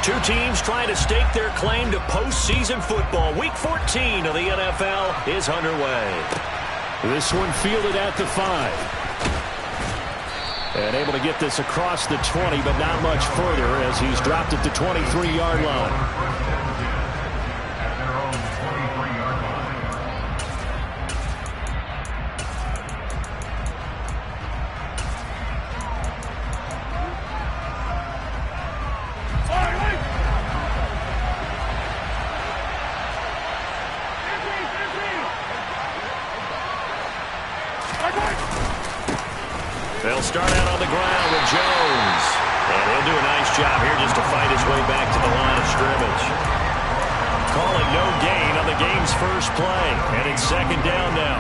Two teams trying to stake their claim to postseason football. Week 14 of the NFL is underway. This one fielded at the 5. And able to get this across the 20, but not much further as he's dropped at the 23-yard line. They'll start out on the ground with Jones. And he'll do a nice job here just to fight his way back to the line of scrimmage. Call it no gain on the game's first play. And it's second down now.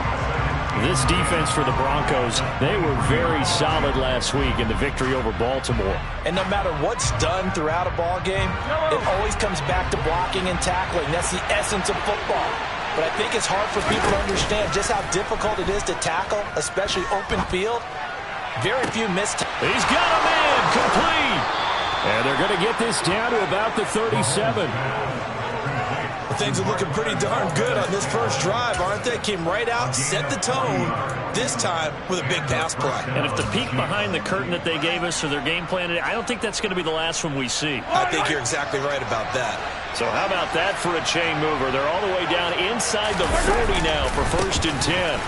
This defense for the Broncos, they were very solid last week in the victory over Baltimore. And no matter what's done throughout a ball game, it always comes back to blocking and tackling. That's the essence of football. But I think it's hard for people to understand just how difficult it is to tackle, especially open field. Very few missed. He's got a man complete. And they're going to get this down to about the 37. Things are looking pretty darn good on this first drive, aren't they? Came right out, set the tone, this time with a big pass play. And if the peek behind the curtain that they gave us or their game plan, I don't think that's going to be the last one we see. I think you're exactly right about that. So how about that for a chain mover? They're all the way down inside the 40 now for 1st and 10.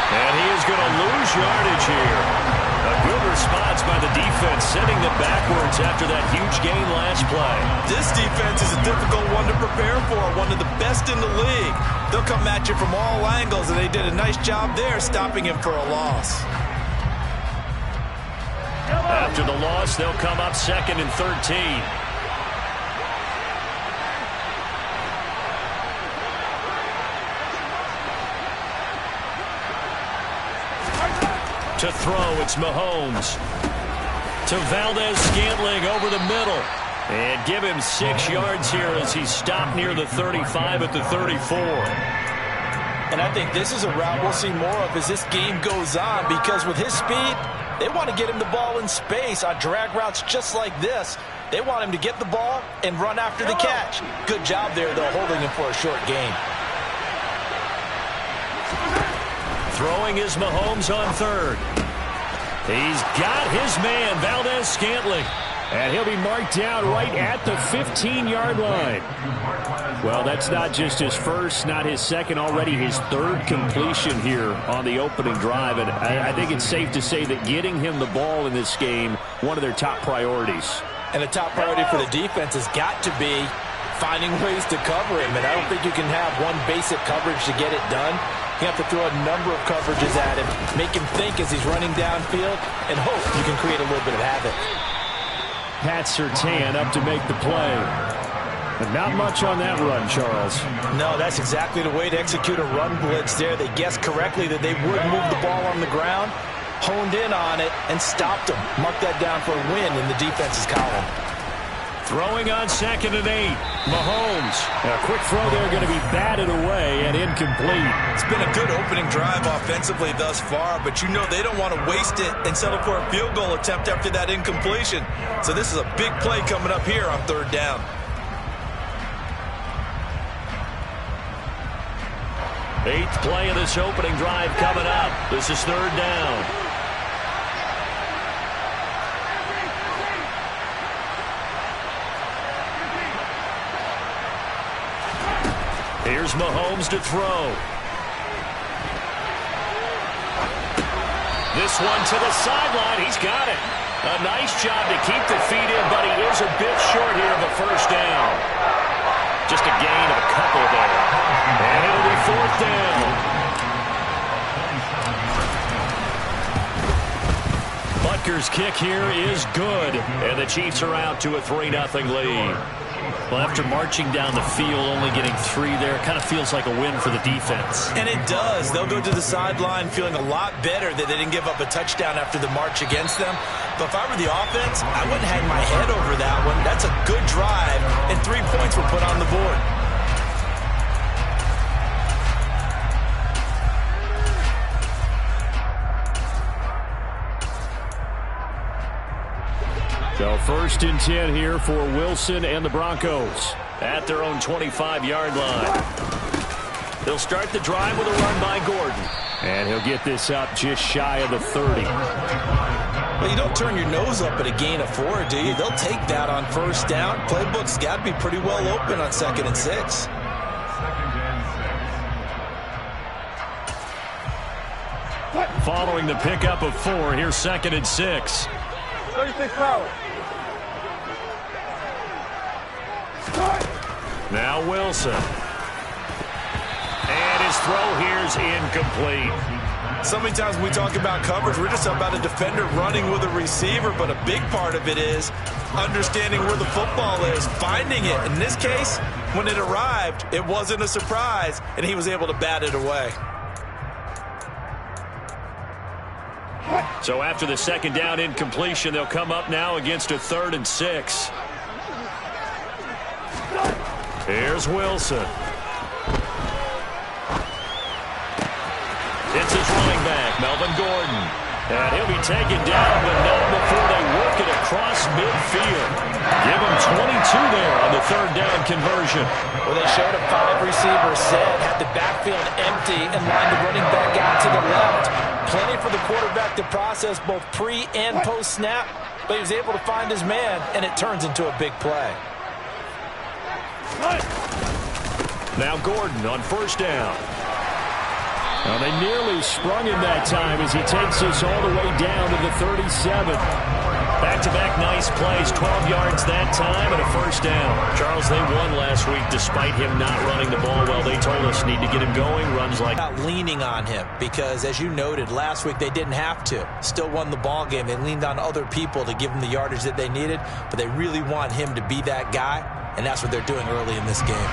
And he is going to lose yardage here. A good response by the defense, sending them backwards after that huge gain last play. This defense is a difficult one to prepare for, one of the best in the league. They'll come at you from all angles, and they did a nice job there stopping him for a loss. After the loss, they'll come up 2nd and 13. To throw, it's Mahomes. To Valdez-Scantling over the middle. And give him 6 yards here as he's stopped near the 35 at the 34. And I think this is a route we'll see more of as this game goes on, because with his speed, they want to get him the ball in space on drag routes just like this. They want him to get the ball and run after the catch. Good job there, though, holding him for a short gain. Throwing is Mahomes on 3rd. He's got his man, Valdez-Scantling. And he'll be marked down right at the 15-yard line. Well, that's not just his first, not his second, already his 3rd completion here on the opening drive. And I think it's safe to say that getting him the ball in this game, one of their top priorities. And a top priority for the defense has got to be finding ways to cover him. And I don't think you can have one basic coverage to get it done. You have to throw a number of coverages at him, make him think as he's running downfield, and hope you can create a little bit of havoc. Pat Surtain up to make the play. But not much on that run, Charles. No, that's exactly the way to execute a run blitz there. They guessed correctly that they would move the ball on the ground, honed in on it, and stopped them. Mark that down for a win in the defense's column. Throwing on 2nd and 8. Mahomes. A quick throw there going to be batted away and incomplete. It's been a good opening drive offensively thus far, but you know they don't want to waste it and settle for a field goal attempt after that incompletion. So this is a big play coming up here on 3rd down. Eighth play of this opening drive coming up. This is 3rd down. Here's Mahomes to throw. This one to the sideline. He's got it. A nice job to keep the feet in, but he is a bit short here of a 1st down. Just a gain of a couple there. And it'll be 4th down. Butker's kick here is good. And the Chiefs are out to a 3-0 lead. Well, after marching down the field, only getting 3 there, kind of feels like a win for the defense. And it does. They'll go to the sideline feeling a lot better that they didn't give up a touchdown after the march against them. But if I were the offense, I wouldn't hang my head over that one. That's a good drive, and 3 points were put on the board. So First and 10 here for Wilson and the Broncos at their own 25-yard line. They'll start the drive with a run by Gordon. And he'll get this up just shy of the 30. Well, you don't turn your nose up at a gain of 4, do you? They'll take that on first down. Playbook's got to be pretty well open on 2nd and 6. Following the pickup of 4, here's 2nd and 6. 36 power. Now Wilson. And his throw here's incomplete. So many times when we talk about coverage, we're just about a defender running with a receiver, but a big part of it is understanding where the football is, finding it. In this case, when it arrived, it wasn't a surprise, and he was able to bat it away. So after the 2nd down incompletion, they'll come up now against a 3rd and 6. Here's Wilson. It's his running back, Melvin Gordon. And he'll be taken down, but not before they work it across midfield. Give him 22 there on the 3rd down conversion. Well, they showed a 5-receiver set, had the backfield empty, and lined the running back out to the left. Plenty for the quarterback to process both pre- and post-snap, but he was able to find his man, and it turns into a big play. Now Gordon on 1st down. Well, they nearly sprung him that time as he takes this all the way down to the 37. Back-to-back nice plays, 12 yards that time and a 1st down. Charles, they won last week despite him not running the ball well. They told us need to get him going, runs like... Not leaning on him because, as you noted, last week they didn't have to. Still won the ball game. They leaned on other people to give them the yardage that they needed, but they really want him to be that guy, and that's what they're doing early in this game.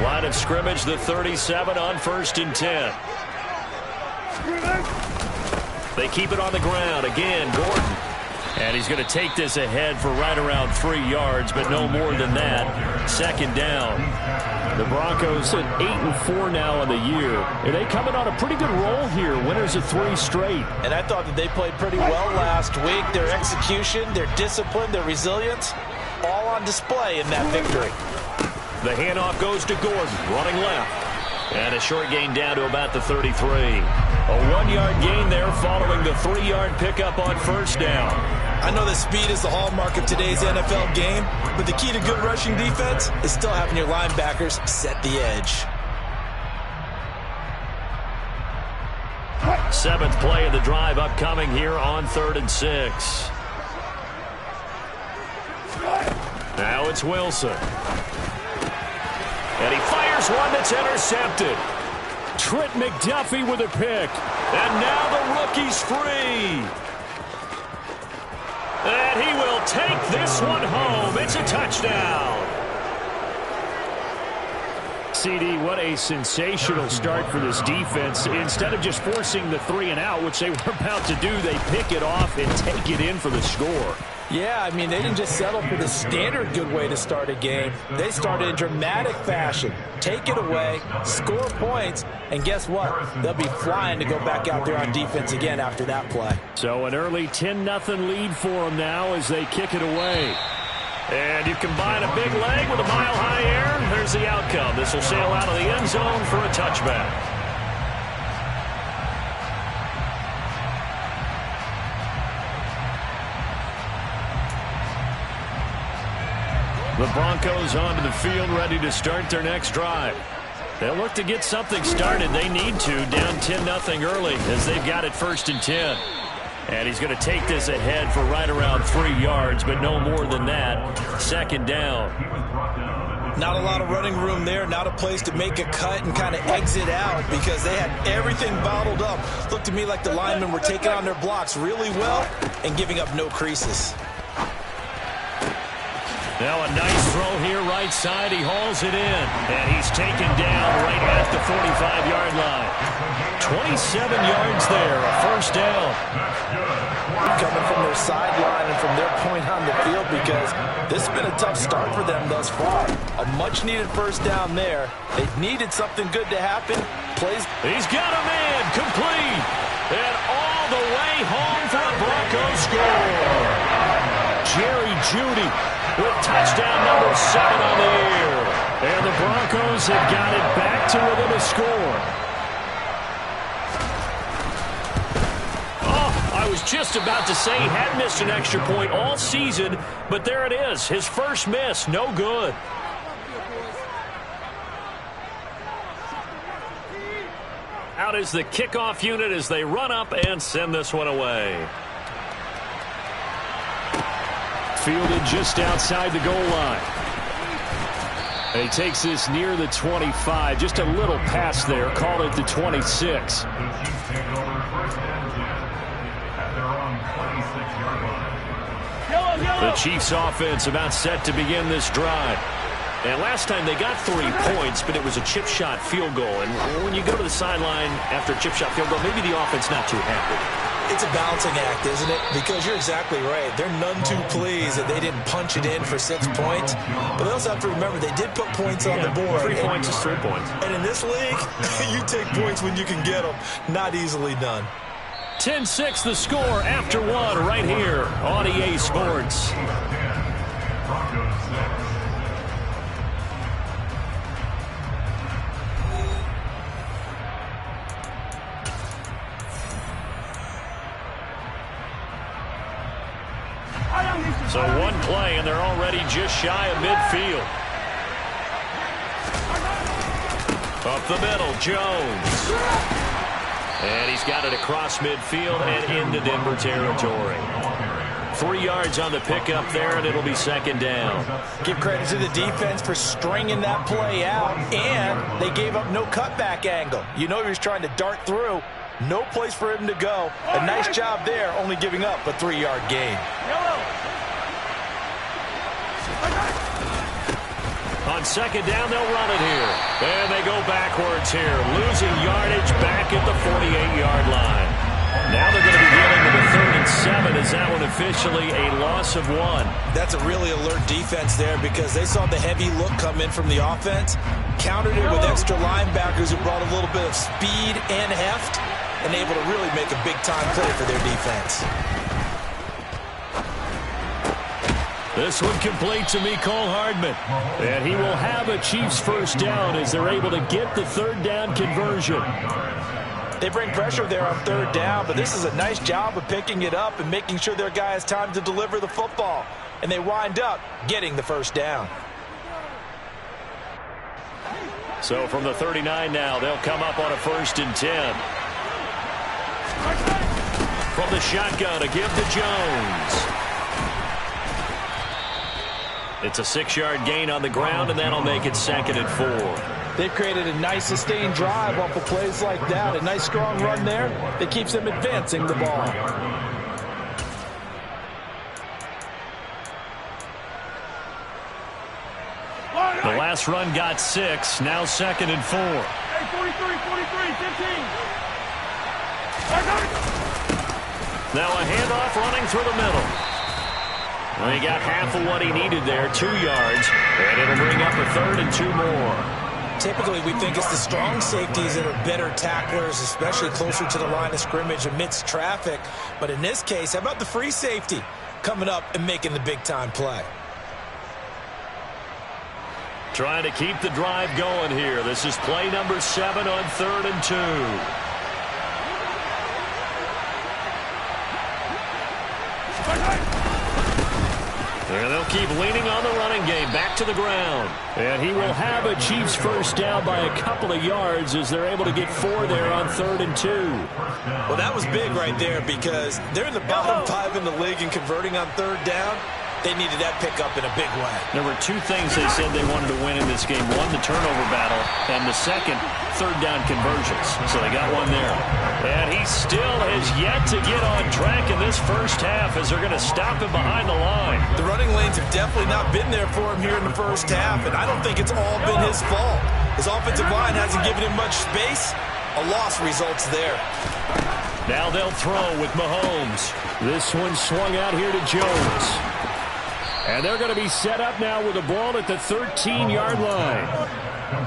Line of scrimmage, the 37 on 1st and 10. They keep it on the ground. Again, Gordon. And he's going to take this ahead for right around 3 yards, but no more than that. 2nd down. The Broncos at 8-4 now on the year. And they coming on a pretty good roll here. Winners of 3 straight. And I thought that they played pretty well last week. Their execution, their discipline, their resilience, all on display in that victory. The handoff goes to Gordon, running left. And a short gain down to about the 33. A 1-yard gain there following the 3-yard pickup on 1st down. I know that speed is the hallmark of today's NFL game, but the key to good rushing defense is still having your linebackers set the edge. 7th play of the drive upcoming here on 3rd and 6. Now it's Wilson. And he fires one that's intercepted. Trent McDuffie with a pick. And now the rookie's free. And he will take this one home. It's a touchdown. CD, what a sensational start for this defense. Instead of just forcing the 3 and out, which they were about to do, they pick it off and take it in for the score. Yeah, I mean, they didn't just settle for the standard good way to start a game. They started in dramatic fashion. Take it away, score points, and guess what? They'll be flying to go back out there on defense again after that play. So an early 10-0 lead for them now as they kick it away. And you combine a big leg with a mile-high air, there's the outcome. This will sail out of the end zone for a touchback. The Broncos onto the field, ready to start their next drive. They'll look to get something started. They need to, down 10-0 early as they've got it 1st and 10. And he's going to take this ahead for right around 3 yards, but no more than that. 2nd down. Not a lot of running room there, not a place to make a cut and kind of exit out because they had everything bottled up. Looked to me like the linemen were taking on their blocks really well and giving up no creases. Now a nice throw here right side. He hauls it in. And he's taken down right at the 45-yard line. 27 yards there, a 1st down. Coming from their sideline and from their point on the field because this has been a tough start for them thus far. A much-needed 1st down there. They needed something good to happen. He's got a man, complete. And all the way home for a Broncos score. Jerry Jeudy Touchdown number 7 on the year. And the Broncos have got it back to within a score. I was just about to say he had missed an extra point all season, but there it is. His first miss, no good. Out is the kickoff unit as they run up and send this one away. Fielded just outside the goal line. And he takes this near the 25. Just a little pass there. Called it the 26. The Chiefs offense about set to begin this drive. And last time they got 3 points, but it was a chip shot field goal. And when you go to the sideline after a chip shot field goal, maybe the offense not too happy. It's a balancing act, isn't it? Because you're exactly right. They're none too pleased that they didn't punch it in for 6 points. But they also have to remember they did put points on the board. 3 points is 3 points. And in this league, you take points when you can get them. Not easily done. 10-6 the score after 1 right here on EA Sports. So 1 play, and they're already just shy of midfield. Up the middle, Jones. And he's got it across midfield and into Denver territory. 3 yards on the pickup there, and it'll be second down. Give credit to the defense for stringing that play out, and they gave up no cutback angle. You know he was trying to dart through. No place for him to go. A nice job there, only giving up a 3-yard gain. On second down, they'll run it here. And they go backwards here, losing yardage back at the 48-yard line. Now they're going to be dealing with a 3rd and 7. Is that one officially a loss of 1? That's a really alert defense there because they saw the heavy look come in from the offense, countered it with extra linebackers who brought a little bit of speed and heft, and able to really make a big-time play for their defense. This one complete to Mecole Hardman. And he will have a Chiefs first down as they're able to get the 3rd down conversion. They bring pressure there on 3rd down, but this is a nice job of picking it up and making sure their guy has time to deliver the football. And they wind up getting the first down. So from the 39 now, they'll come up on a 1st and 10. From the shotgun to give to Jones. It's a 6-yard gain on the ground, and that'll make it 2nd and 4. They've created a nice sustained drive off of plays like that. A nice strong run there that keeps them advancing the ball. The last run got 6. Now 2nd and 4. Hey, 43, 15. Now a handoff running through the middle. Well, he got half of what he needed there, 2 yards, and it'll bring up a 3rd and 2 more. Typically, we think it's the strong safeties that are better tacklers, especially closer to the line of scrimmage amidst traffic. But in this case, how about the free safety coming up and making the big-time play? Trying to keep the drive going here. This is play number 7 on 3rd and 2. And they'll keep leaning on the running game. Back to the ground. And he will have a Chiefs first down by a couple of yards as they're able to get 4 there on 3rd and 2. Well, that was big right there because they're in the bottom 5 in the league and converting on 3rd down. They needed that pickup in a big way. There were 2 things they said they wanted to win in this game. 1, the turnover battle, and the second, 3rd down conversions. So they got 1 there. And he still has yet to get on track in this first half as they're going to stop him behind the line. The running lanes have definitely not been there for him here in the first half, and I don't think it's all been his fault. His offensive line hasn't given him much space. A loss results there. Now they'll throw with Mahomes. This one swung out here to Jones. And they're going to be set up now with the ball at the 13-yard line.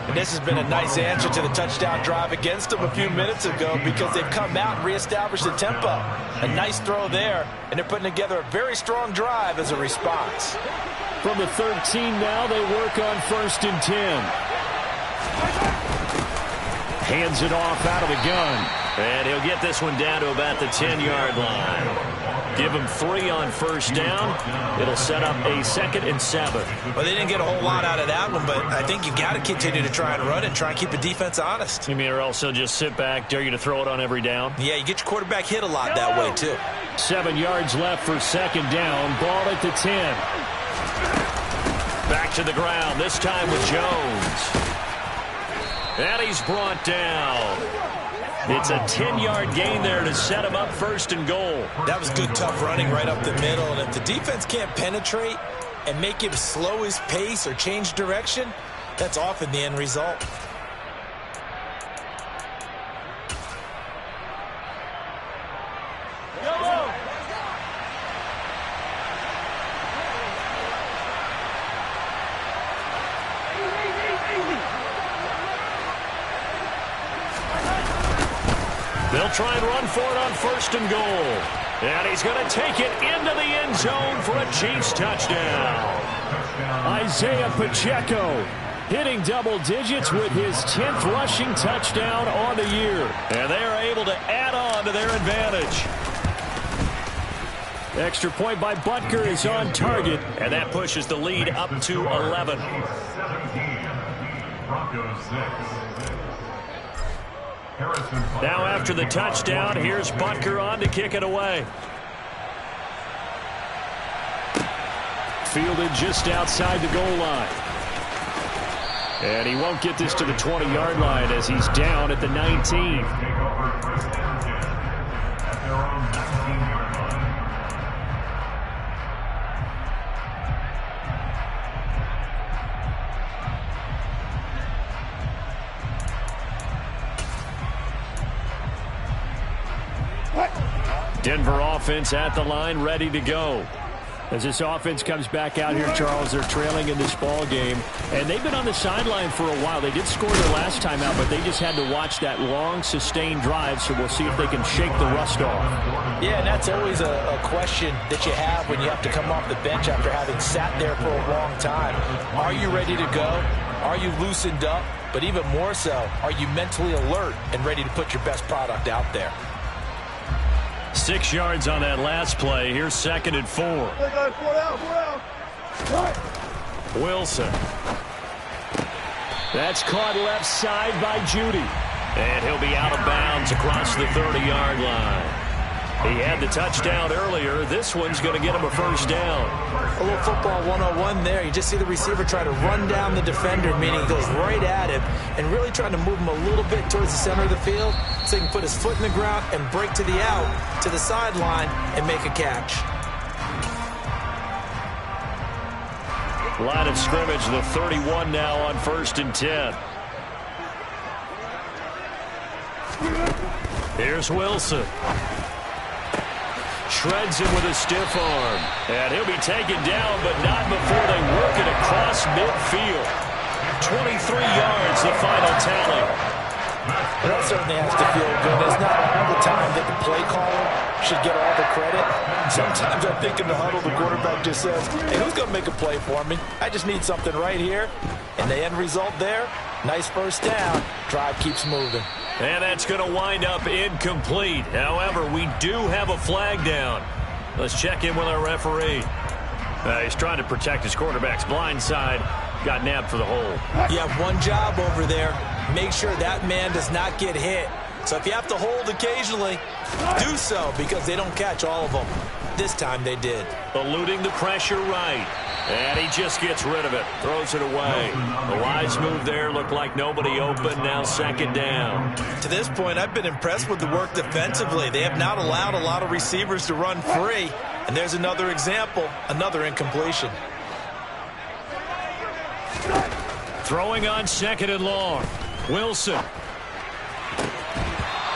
And this has been a nice answer to the touchdown drive against them a few minutes ago because they've come out and reestablished the tempo. A nice throw there, and they're putting together a very strong drive as a response. From the 13 now, they work on 1st and 10. Hands it off out of the gun. And he'll get this one down to about the 10-yard line. Give him 3 on 1st down. It'll set up a 2nd and 7. Well, they didn't get a whole lot out of that one, but I think you got to continue to try and run and try and keep the defense honest. You mean or else he'll just sit back, dare you to throw it on every down? Yeah, you get your quarterback hit a lot that way, too. 7 yards left for 2nd down. Ball at the 10. Back to the ground, this time with Jones. And he's brought down. It's a 10-yard gain there to set him up 1st and goal. That was good, tough running right up the middle. And if the defense can't penetrate and make him slow his pace or change direction, that's often the end result. They'll try and run for it on 1st and goal. And he's going to take it into the end zone for a Chiefs touchdown. Isaiah Pacheco hitting double digits with his 10th rushing touchdown on the year. And they are able to add on to their advantage. Extra point by Butker is on target. And that pushes the lead up to 11. Now after the touchdown, here's Butker on to kick it away. Fielded just outside the goal line. And he won't get this to the 20-yard line as he's down at the 19. Denver offense at the line, ready to go. As this offense comes back out here, Charles, they're trailing in this ball game. And they've been on the sideline for a while. They did score their last time out, but they just had to watch that long, sustained drive. So we'll see if they can shake the rust off. Yeah, and that's always a question that you have when you have to come off the bench after having sat there for a long time. Are you ready to go? Are you loosened up? But even more so, are you mentally alert and ready to put your best product out there? 6 yards on that last play. Here's 2nd and 4. Wilson. That's caught left side by Judy. And he'll be out of bounds across the 30-yard line. He had the touchdown earlier. This one's going to get him a 1st down. A little football 101 there. You just see the receiver try to run down the defender, meaning he goes right at him, and really trying to move him a little bit towards the center of the field so he can put his foot in the ground and break to the out, to the sideline, and make a catch. Line of scrimmage, the 31 now on 1st and 10. Here's Wilson. Shreds him with a stiff arm. And he'll be taken down, but not before they work it across midfield. 23 yards, the final tally. That certainly has to feel good. It's not all the time that the play caller should get all the credit. Sometimes I think in the huddle, the quarterback just says, hey, who's going to make a play for me? I just need something right here. And the end result there, nice 1st down. Drive keeps moving. And that's going to wind up incomplete. However, we do have a flag down. Let's check in with our referee. He's trying to protect his quarterback's blind side. Got nabbed for the hold. You have one job over there. Make sure that man does not get hit. So if you have to hold occasionally, do so because they don't catch all of them. This time they did. Eluding the pressure right. And he just gets rid of it. Throws it away. The wise move there. Looked like nobody open. Now 2nd down. To this point, I've been impressed with the work defensively. They have not allowed a lot of receivers to run free. And there's another example, another incompletion. Throwing on 2nd and long. Wilson.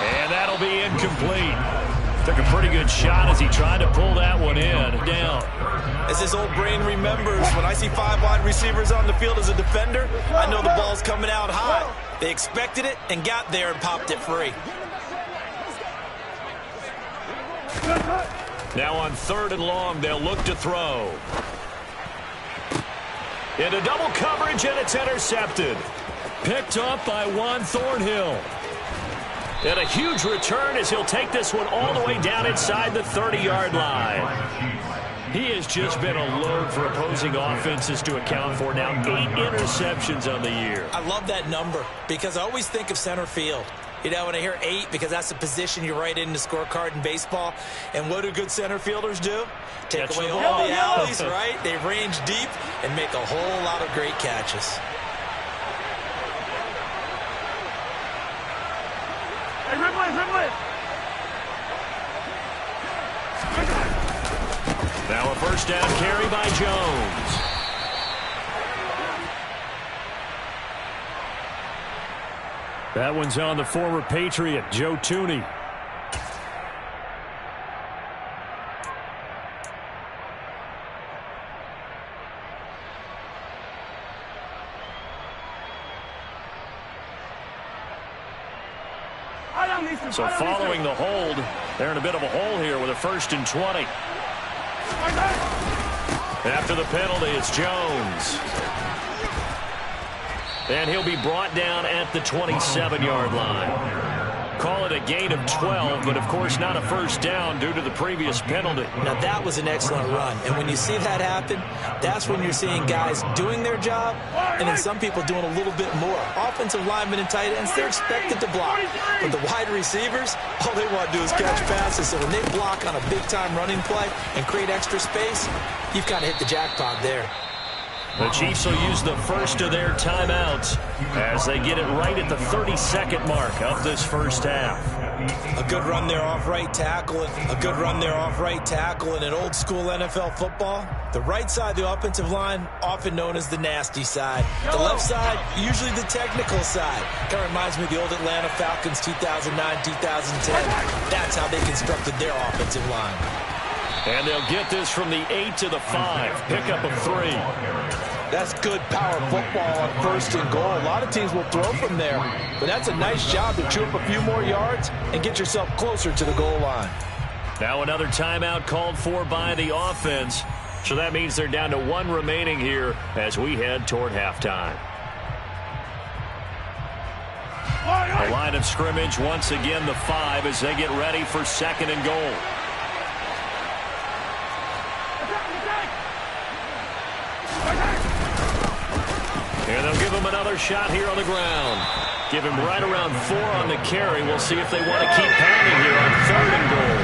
And that'll be incomplete. Took a pretty good shot as he tried to pull that one in. Down. As his old brain remembers, when I see 5 wide receivers on the field as a defender, I know the ball's coming out hot. They expected it and got there and popped it free. Now on 3rd and long, they'll look to throw. Into double coverage, and it's intercepted. Picked up by Juan Thornhill. And a huge return as he'll take this one all the way down inside the 30-yard line. He has just been a load for opposing offenses to account for. Now 8 interceptions on the year. I love that number because I always think of center field. You know, when I hear 8, because that's the position you write in the scorecard in baseball. And what do good center fielders do? Take away all the alleys, right? They range deep and make a whole lot of great catches. Now a first down carry by Jones. That one's on the former Patriot, Joe Thuney. So following the hold, they're in a bit of a hole here with a 1st and 20. After the penalty, it's Jones. And he'll be brought down at the 27-yard line. Call it a gain of 12, but of course not a first down due to the previous penalty. Now that was an excellent run. And when you see that happen, that's when you're seeing guys doing their job and then some people doing a little bit more. Offensive linemen and tight ends, they're expected to block. But the wide receivers, all they want to do is catch passes. So when they block on a big-time running play and create extra space, you've kind of hit the jackpot there. The Chiefs will use the first of their timeouts as they get it right at the 32nd mark of this first half. A good run there off right tackle. A good run there off right tackle. In an old-school NFL football, the right side of the offensive line, often known as the nasty side. The left side, usually the technical side. Kind of reminds me of the old Atlanta Falcons 2009, 2010. That's how they constructed their offensive line. And they'll get this from the 8 to the 5. Pickup of 3. That's good power football on 1st and goal. A lot of teams will throw from there. But that's a nice job to chew up a few more yards and get yourself closer to the goal line. Now another timeout called for by the offense. So that means they're down to 1 remaining here as we head toward halftime. The line of scrimmage once again the 5 as they get ready for 2nd and goal. And they'll give him another shot here on the ground. Give him right around 4 on the carry. We'll see if they want to keep pounding here on 3rd and goal.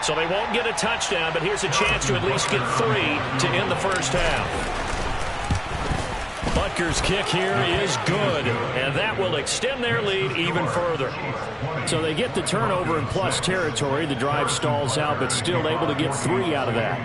So they won't get a touchdown, but here's a chance to at least get 3 to end the first half. Butker's kick here is good, and that will extend their lead even further. So they get the turnover in plus territory. The drive stalls out, but still able to get 3 out of that.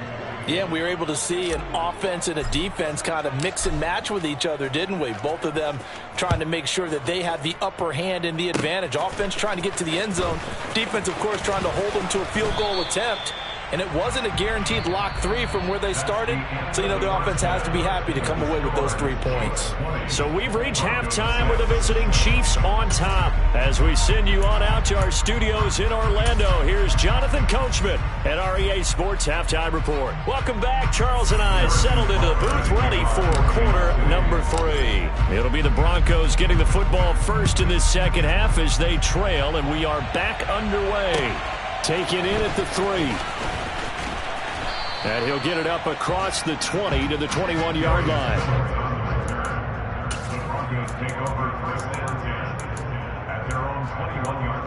Yeah, we were able to see an offense and a defense kind of mix and match with each other, didn't we? Both of them trying to make sure that they had the upper hand and the advantage. Offense trying to get to the end zone. Defense, of course, trying to hold them to a field goal attempt. And it wasn't a guaranteed lock 3 from where they started. So, you know, the offense has to be happy to come away with those 3 points. So we've reached halftime with the visiting Chiefs on top. As we send you on out to our studios in Orlando, here's Jonathan Coachman at REA Sports Halftime Report. Welcome back. Charles and I settled into the booth ready for quarter number 3. It'll be the Broncos getting the football first in this second half as they trail, and we are back underway. Taken in at the 3. And he'll get it up across the 20 to the 21-yard line. The Broncos take over 1st and 10 at their own 21-yard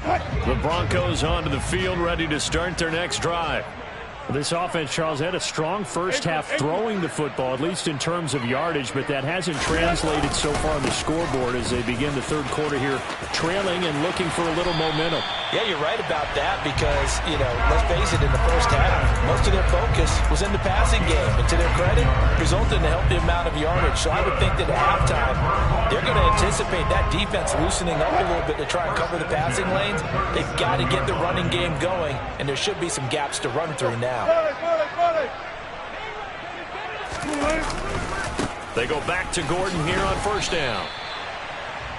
line. The Broncos onto the field, ready to start their next drive. This offense, Charles, had a strong first half throwing the football, at least in terms of yardage, but that hasn't translated so far on the scoreboard as they begin the 3rd quarter here, trailing and looking for a little momentum. Yeah, you're right about that because, you know, let's face it, in the first half, most of their focus was in the passing game. And to their credit, resulted in a healthy amount of yardage. So I would think that at halftime, they're going to anticipate that defense loosening up a little bit to try and cover the passing lanes. They've got to get the running game going, and there should be some gaps to run through now. They go back to Gordon here on first down.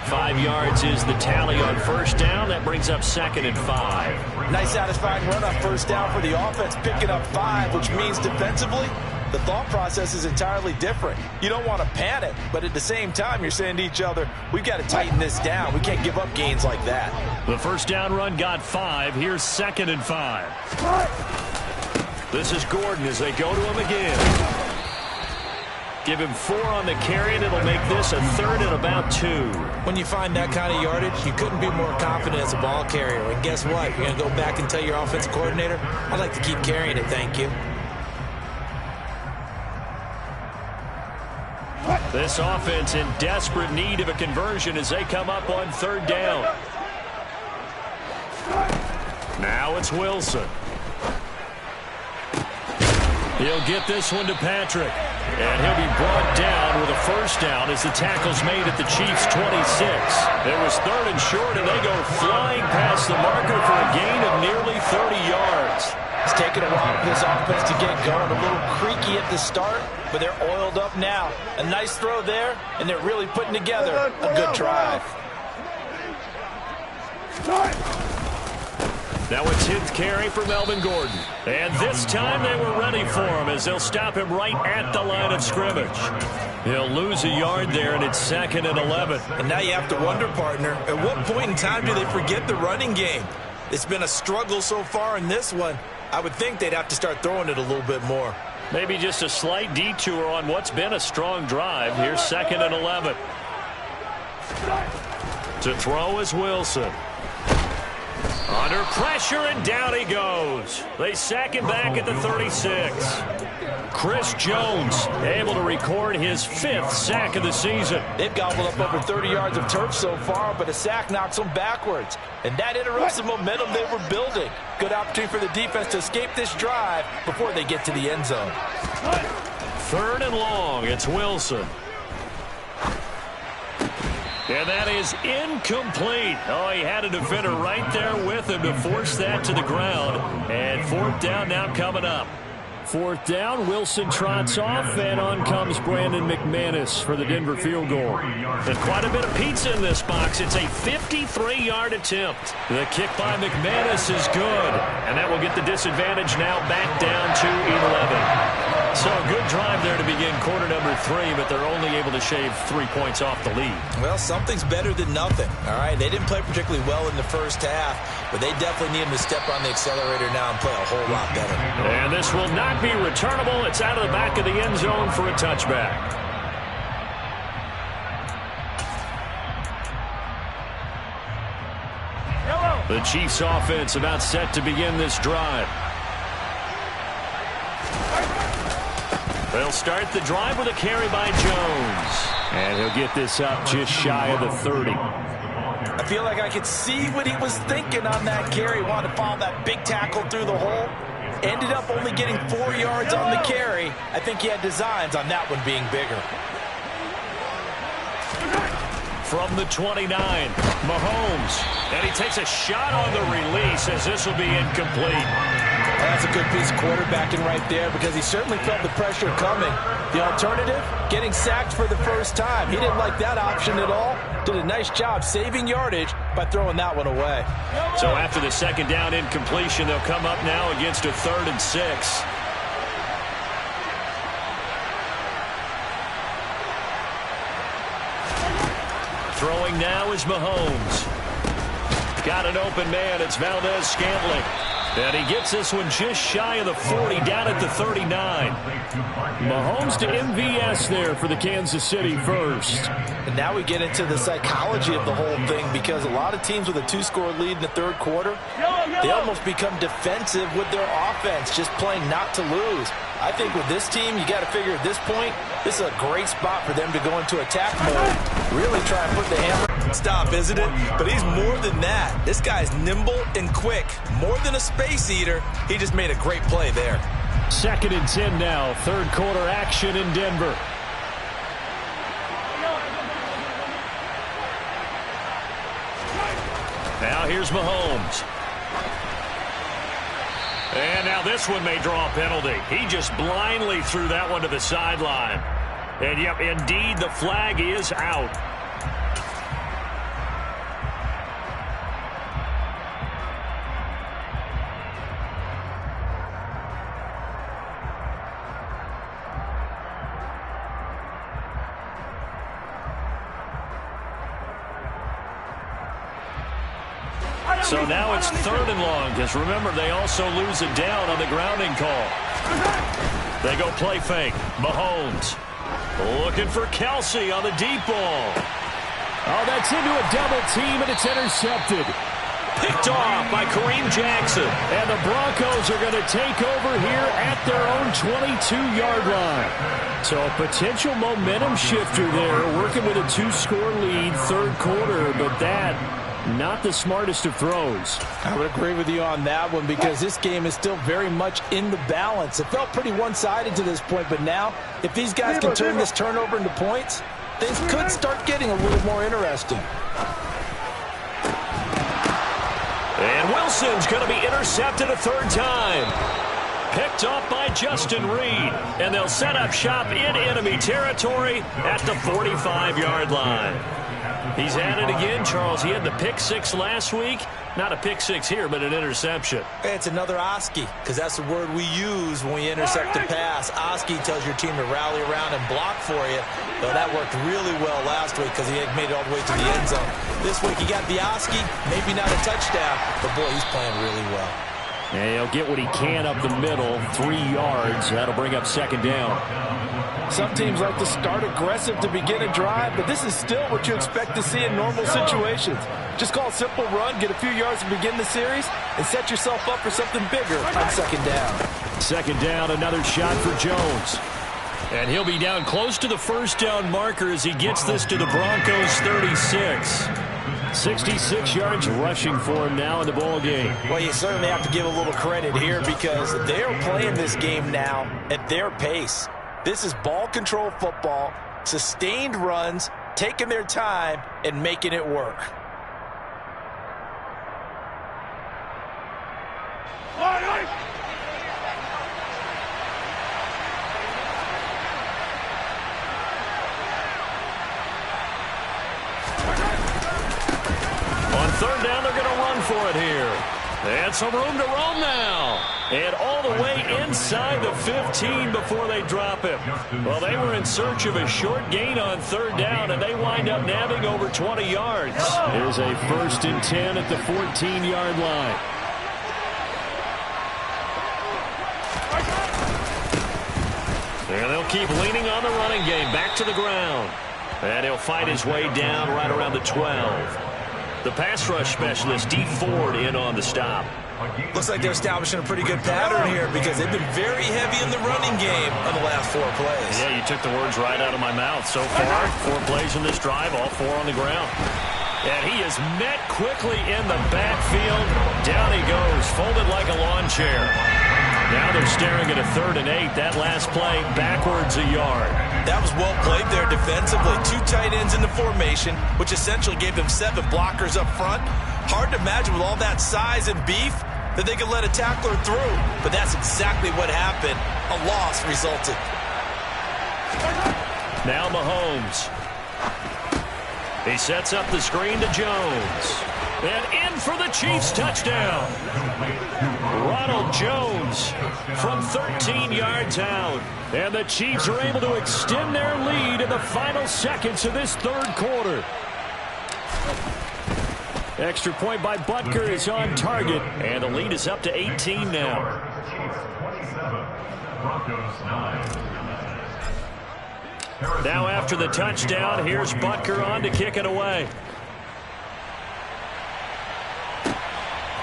5 yards is the tally on first down. That brings up 2nd and 5. Nice satisfying run on first down for the offense, picking up 5, which means defensively, the thought process is entirely different. You don't want to panic, but at the same time, you're saying to each other, we've got to tighten this down. We can't give up gains like that. The first down run got 5. Here's 2nd and 5. This is Gordon as they go to him again. Give him 4 on the carry, and it'll make this a 3rd and about 2. When you find that kind of yardage, you couldn't be more confident as a ball carrier. And guess what? You're going to go back and tell your offensive coordinator, I'd like to keep carrying it, thank you. This offense in desperate need of a conversion as they come up on 3rd down. Now it's Wilson. He'll get this one to Patrick. And he'll be brought down with a first down as the tackle's made at the Chiefs' 26. It was 3rd and short, and they go flying past the marker for a gain of nearly 30 yards. It's taken a while for this offense to get going. A little creaky at the start, but they're oiled up now. A nice throw there, and they're really putting together a good drive. Now a 10th carry for Melvin Gordon. And this time they were ready for him as they'll stop him right at the line of scrimmage. He'll lose a yard there, and it's 2nd and 11. And now you have to wonder, partner, at what point in time do they forget the running game? It's been a struggle so far in this one. I would think they'd have to start throwing it a little bit more. Maybe just a slight detour on what's been a strong drive. Here's 2nd and 11. To throw is Wilson. Under pressure, and down he goes. They sack him back at the 36. Chris Jones able to record his 5th sack of the season. They've gobbled up over 30 yards of turf so far, but a sack knocks them backwards. And that interrupts the momentum they were building. Good opportunity for the defense to escape this drive before they get to the end zone. 3rd and long. It's Wilson. And that is incomplete. Oh, he had a defender right there with him to force that to the ground. And 4th down now coming up. 4th down, Wilson trots off, and on comes Brandon McManus for the Denver field goal. And quite a bit of pizza in this box. It's a 53-yard attempt. The kick by McManus is good, and that will get the disadvantage now back down to 11. So a good drive there to begin quarter number 3, but they're only able to shave 3 points off the lead. Well, something's better than nothing, all right? They didn't play particularly well in the first half, but they definitely need them to step on the accelerator now and play a whole lot better. And this will not be returnable. It's out of the back of the end zone for a touchback. The Chiefs offense about set to begin this drive. They'll start the drive with a carry by Jones. And he'll get this up just shy of the 30. I feel like I could see what he was thinking on that carry. Wanted to follow that big tackle through the hole. Ended up only getting 4 yards on the carry. I think he had designs on that one being bigger. From the 29, Mahomes. And he takes a shot on the release as this will be incomplete. That's a good piece of quarterbacking right there because he certainly felt the pressure coming. The alternative, getting sacked for the first time. He didn't like that option at all. Did a nice job saving yardage by throwing that one away. So after the 2nd down incompletion, they'll come up now against a 3rd and 6. Throwing now is Mahomes. Got an open man. It's Valdez-Scantling. And he gets this one just shy of the 40, down at the 39. Mahomes to MVS there for the Kansas City first. And now we get into the psychology of the whole thing because a lot of teams with a 2-score lead in the 3rd quarter, they almost become defensive with their offense, just playing not to lose. I think with this team, you got to figure at this point, this is a great spot for them to go into attack mode, really try and put the hammer. Stop, isn't it? But he's more than that. This guy's nimble and quick. More than a space eater. He just made a great play there. 2nd and 10 now. 3rd quarter action in Denver. Now here's Mahomes. And now this one may draw a penalty. He just blindly threw that one to the sideline. And, yep, indeed, the flag is out. So now it's 3rd and long, because remember, they also lose it down on the grounding call. They go play fake. Mahomes looking for Kelsey on the deep ball. Oh, that's into a double team, and it's intercepted. Picked off by Kareem Jackson. And the Broncos are going to take over here at their own 22-yard line. So a potential momentum shifter there, working with a 2-score lead, 3rd quarter, but that not the smartest of throws. I would agree with you on that one because this game is still very much in the balance. It felt pretty one-sided to this point, but now if these guys can turn this turnover into points, things could start getting a little more interesting. And Wilson's going to be intercepted a 3rd time. Picked off by Justin Reed. And they'll set up shop in enemy territory at the 45-yard line. He's at it again, Charles. He had the pick 6 last week. Not a pick 6 here, but an interception. It's another Oski, because that's the word we use when we intercept a pass. Oski tells your team to rally around and block for you. Though that worked really well last week because he had made it all the way to the end zone. This week he got the Oski, maybe not a touchdown, but boy, he's playing really well. And he'll get what he can up the middle, 3 yards. That'll bring up 2nd down. Some teams like to start aggressive to begin a drive, but this is still what you expect to see in normal situations. Just call a simple run, get a few yards to begin the series, and set yourself up for something bigger on 2nd down. 2nd down, another shot for Jones. And he'll be down close to the 1st down marker as he gets this to the Broncos 36. 66 yards rushing for him now in the ball game. Well, you certainly have to give a little credit here because they are playing this game now at their pace. This is ball control football, sustained runs, taking their time, and making it work. On 3rd down, they're going to run for it here. And some room to roam now. And all the way inside the 15 before they drop him. Well, they were in search of a short gain on 3rd down, and they wind up nabbing over 20 yards. Here's a 1st and 10 at the 14-yard line. And they'll keep leaning on the running game. Back to the ground. And he'll fight his way down right around the 12. The pass rush specialist, Dee Ford, in on the stop. Looks like they're establishing a pretty good pattern here because they've been very heavy in the running game on the last 4 plays. Yeah, you took the words right out of my mouth. So far, 4 plays in this drive, all 4 on the ground. And he is met quickly in the backfield. Down he goes, folded like a lawn chair. Now they're staring at a 3rd and 8. That last play, backwards a yard. That was well played there defensively. 2 tight ends in the formation, which essentially gave them 7 blockers up front. Hard to imagine with all that size and beef that they could let a tackler through. But that's exactly what happened. A loss resulted. Now Mahomes. He sets up the screen to Jones. And in for the Chiefs touchdown. Ronald Jones from 13 yards out. And the Chiefs are able to extend their lead in the final seconds of this 3rd quarter. Extra point by Butker is on target. And the lead is up to 18 now. Now after the touchdown, here's Butker on to kick it away.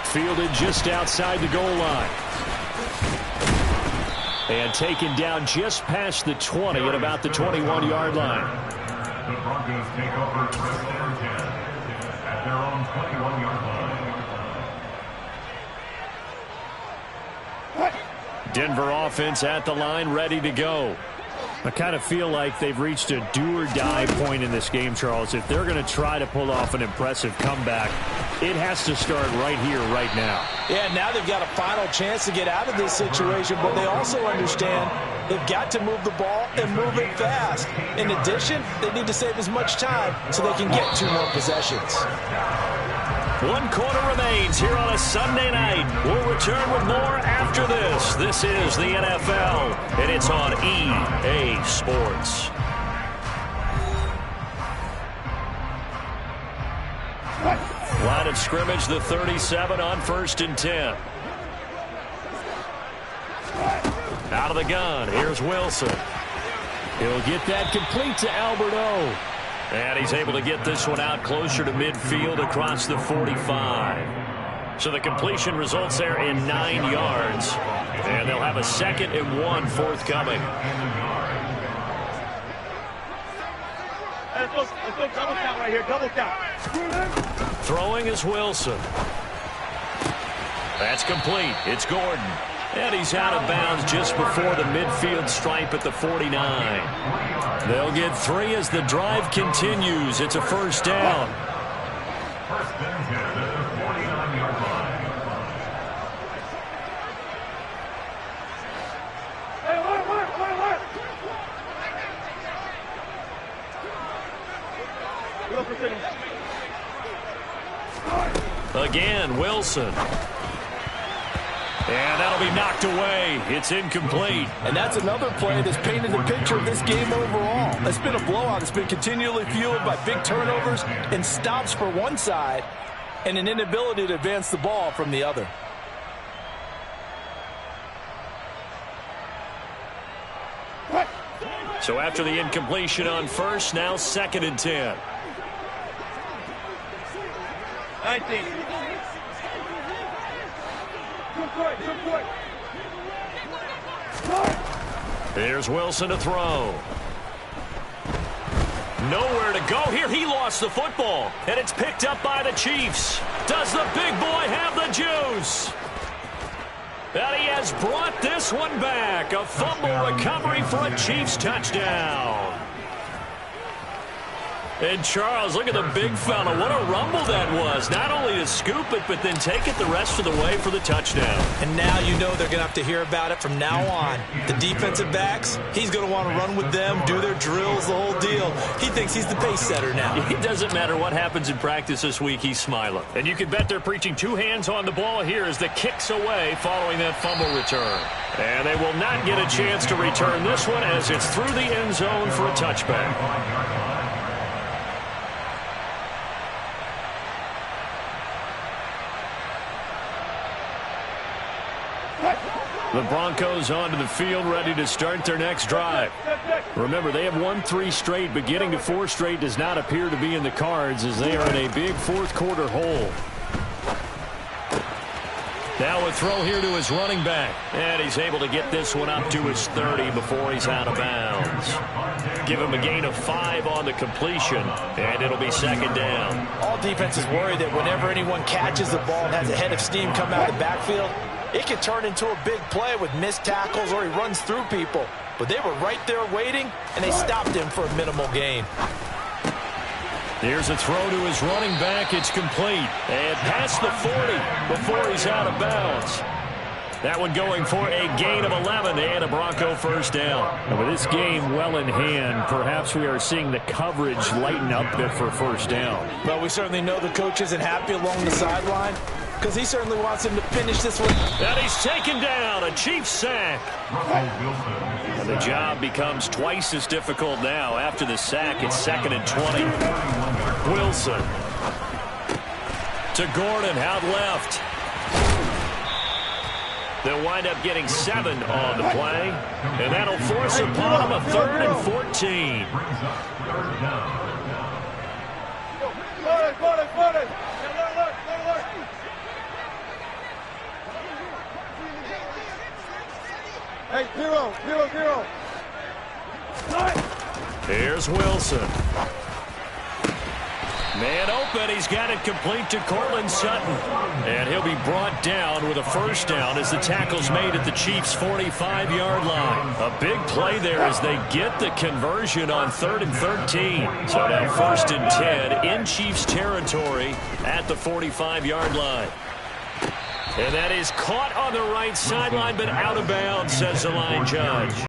Fielded just outside the goal line. And taken down just past the 20 at about the 21-yard line. The Broncos take over 1st and 10 at their own 21-yard line. Denver offense at the line, ready to go. I kind of feel like they've reached a do-or-die point in this game, Charles. If they're going to try to pull off an impressive comeback, it has to start right here, right now. Yeah, now they've got a final chance to get out of this situation, but they also understand they've got to move the ball and move it fast. In addition, they need to save as much time so they can get 2 more possessions. 1 quarter remains here on a Sunday night. We'll return with more after this. This is the NFL, and it's on EA Sports. Line of scrimmage, the 37 on 1st and 10. Out of the gun, here's Wilson. He'll get that complete to Alberto. And he's able to get this one out closer to midfield across the 45. So the completion results there in 9 yards. And they'll have a 2nd and 1 forthcoming. Let's go double count right here, double count. Throwing is Wilson. That's complete. It's Gordon. And he's out of bounds just before the midfield stripe at the 49. They'll get 3 as the drive continues. It's a 1st down. First and 10 at the 49-yard line. Again, Wilson. And that'll be knocked away. It's incomplete. And that's another play that's painted the picture of this game overall. It's been a blowout. It's been continually fueled by big turnovers and stops for one side and an inability to advance the ball from the other. So after the incompletion on 1st, now 2nd and 10. 19. Here's Wilson to throw. Nowhere to go here. He lost the football, and it's picked up by the Chiefs. Does the big boy have the juice? And he has brought this one back. A fumble recovery for a Chiefs touchdown. And Charles, look at the big fella. What a rumble that was. Not only to scoop it, but then take it the rest of the way for the touchdown. And now you know they're going to have to hear about it from now on. The defensive backs, he's going to want to run with them, do their drills, the whole deal. He thinks he's the pace setter now. It doesn't matter what happens in practice this week, he's smiling. And you can bet they're preaching 2 hands on the ball here as the kick's away following that fumble return. And they will not get a chance to return this one as it's through the end zone for a touchback. The Broncos onto the field, ready to start their next drive. Remember, they have won 3 straight, but getting to 4 straight does not appear to be in the cards as they are in a big 4th quarter hole. Now a throw here to his running back. And he's able to get this one up to his 30 before he's out of bounds. Give him a gain of 5 on the completion, and it'll be 2nd down. All defenses worry that whenever anyone catches the ball and has a head of steam come out of the backfield, it can turn into a big play with missed tackles or he runs through people. But they were right there waiting, and they stopped him for a minimal gain. Here's a throw to his running back. It's complete. And past the 40 before he's out of bounds. That one going for a gain of 11 and a Bronco 1st down. And with this game well in hand, perhaps we are seeing the coverage lighten up a bit for 1st down. Well, we certainly know the coach isn't happy along the sideline because he certainly wants him to finish this one. And he's taken down. A Chiefs sack. And the job becomes twice as difficult now. After the sack, it's 2nd and 20. Wilson to Gordon out left. They'll wind up getting 7 on the play, and that'll force upon them a 3rd and 14. Hey, 0-0-0. Here's Wilson. Man open. He's got it complete to Cortland Sutton. And he'll be brought down with a first down as the tackle's made at the Chiefs' 45-yard line. A big play there as they get the conversion on 3rd and 13. So now 1st and 10 in Chiefs territory at the 45-yard line. And that is caught on the right sideline, but out of bounds, says the line judge.